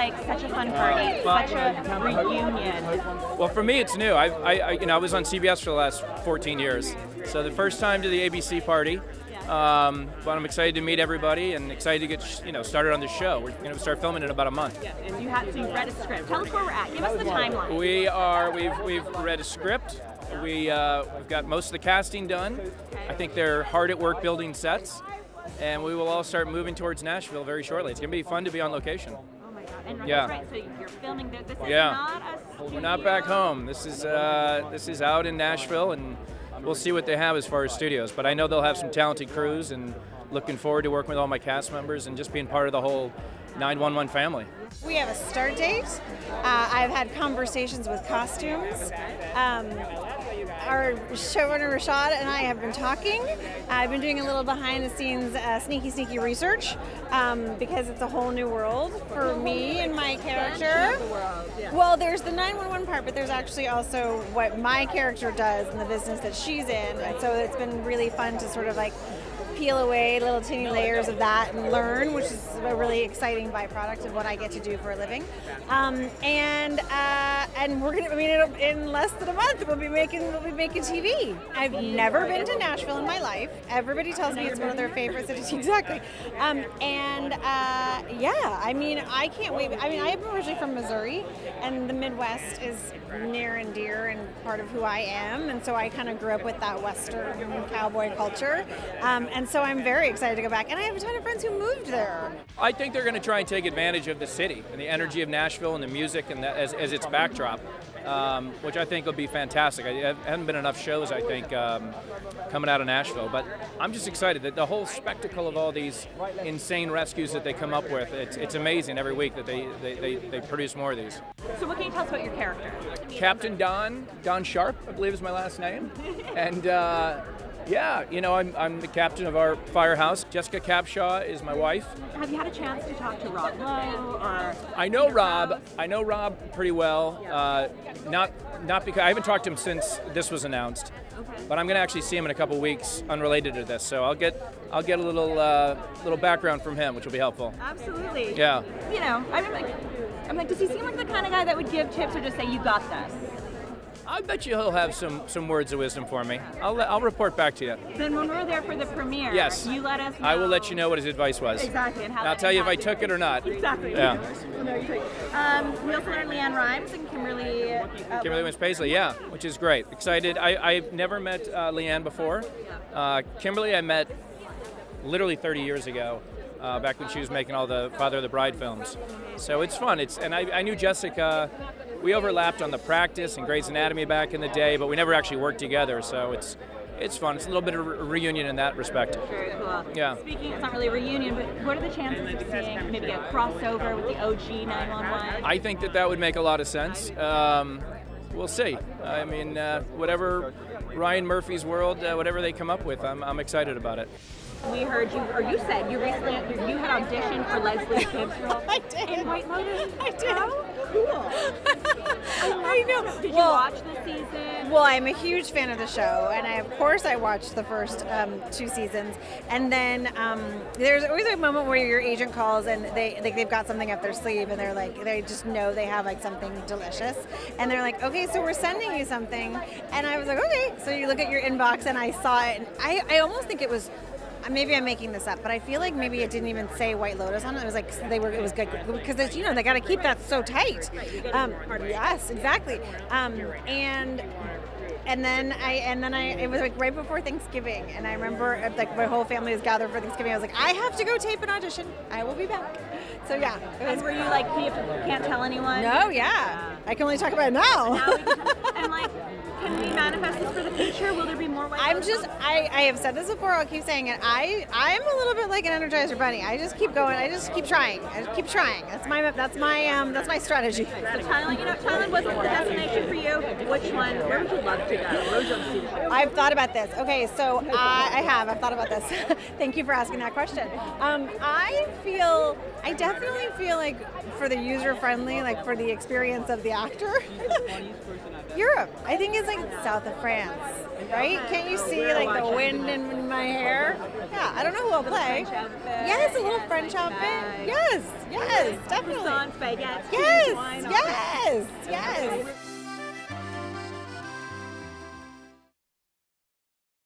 like such a fun party, such a reunion? Well, for me, it's new. I was on CBS for the last 14 years, so the first time to the ABC party. But I'm excited to meet everybody and excited to get started on the show. We're going to start filming in about a month. Yeah, and you've read a script. Tell us where we're at. Give us the timeline. We've read a script. We've got most of the casting done. I think they're hard at work building sets, and we will all start moving towards Nashville very shortly. It's going to be fun to be on location. Oh my God! And Yeah. that's right. So you're filming there. This is Yeah. not a studio. We're not back home. This is out in Nashville, and we'll see what they have as far as studios. But I know they'll have some talented crews, and looking forward to working with all my cast members and just being part of the whole 911 family. We have a start date. I've had conversations with costumes. Our showrunner Rashad and I have been talking. I've been doing a little behind the scenes sneaky research because it's a whole new world for me and my character. Well, there's the 911 part, but there's actually also what my character does in the business that she's in. And so it's been really fun to sort of like peel away little teeny layers of that and learn, which is a really exciting byproduct of what I get to do for a living. And we're gonna. I mean, in less than a month, we'll be making TV. I've never been to Nashville in my life. Everybody tells me it's one of their favorite cities. Exactly. Yeah. I mean, I can't wait. I mean, I'm originally from Missouri, and the Midwest is near and dear and part of who I am. And so I kind of grew up with that Western cowboy culture. And so I'm very excited to go back. And I have a ton of friends who moved there. I think they're going to try and take advantage of the city and the energy of Nashville and the music and that as its backdrop, which I think will be fantastic. There haven't been enough shows, I think, coming out of Nashville. But I'm just excited that the whole spectacle of all these insane rescues that they come up with, it's amazing every week that they produce more of these. So what can you tell us about your character? Captain Don Sharp, I believe is my last name. And yeah, I'm the captain of our firehouse. Jessica Capshaw is my wife. Have you had a chance to talk to Rob Lowe or? I know Rob pretty well. Not because I haven't talked to him since this was announced. Okay. But I'm going to actually see him in a couple weeks, unrelated to this. So I'll get a little background from him, which will be helpful. Absolutely. Yeah. I'm like, does he seem like the kind of guy that would give tips or just say, "You got this"? I bet you he'll have some words of wisdom for me. I'll report back to you. Then when we're there for the premiere, yes, you let us know. I will let you know what his advice was. Exactly. And I'll tell you if I took it or not. Exactly. Yeah. We also learned Leanne Rimes and Kimberly Wins Paisley, yeah, which is great. Excited. I've never met Leanne before. Kimberly I met literally 30 years ago, back when she was making all the Father of the Bride films. So it's fun. And I knew Jessica. We overlapped on The Practice and Grey's Anatomy back in the day, but we never actually worked together. So it's fun. It's a little bit of a reunion in that respect. Very cool. Yeah. Speaking, it's not really a reunion, but what are the chances of seeing maybe a crossover with the OG 911? I think that would make a lot of sense. We'll see. I mean, whatever Ryan Murphy's world, whatever they come up with, I'm excited about it. We heard you, or you said you recently had auditioned for Leslie Bibb's role in White Lotus. I did. How cool! I know. Did you watch the season? Well, I'm a huge fan of the show, and of course I watched the first 2 seasons. And then there's always a moment where your agent calls and they've got something up their sleeve, and they're like, they just know they have like something delicious, and they're like, okay, so we're sending you something. And I was like, okay. So you look at your inbox, and I saw it, and I almost think it was. Maybe I'm making this up, but I feel like maybe it didn't even say White Lotus on it. It was like it was good because it's, they got to keep that so tight. Yes, exactly. And then it was like right before Thanksgiving, and I remember like my whole family was gathered for Thanksgiving. I was like, I have to go tape an audition. I will be back. So yeah. And were you like, can't tell anyone? No, yeah. I can only talk about it now. And like, can we manifest this for the future? Will there be more White Lotus? I have said this before, I'll keep saying it. I'm a little bit like an Energizer Bunny. I just keep going. I just keep trying. That's my strategy. So Thailand wasn't the destination for you. Which one? Where would you love to go? Where would you love to see? I've thought about this. Okay, so I've thought about this. Thank you for asking that question. I definitely feel like for the user friendly, like for the experience of the actor, Europe. I think it's like south of France, right? Can't you see like the wind in my hair? Yeah, I don't know who I'll play. Yes, a little French outfit. Yes, definitely. Croissant, baguette, Yes, wine, yes, yes.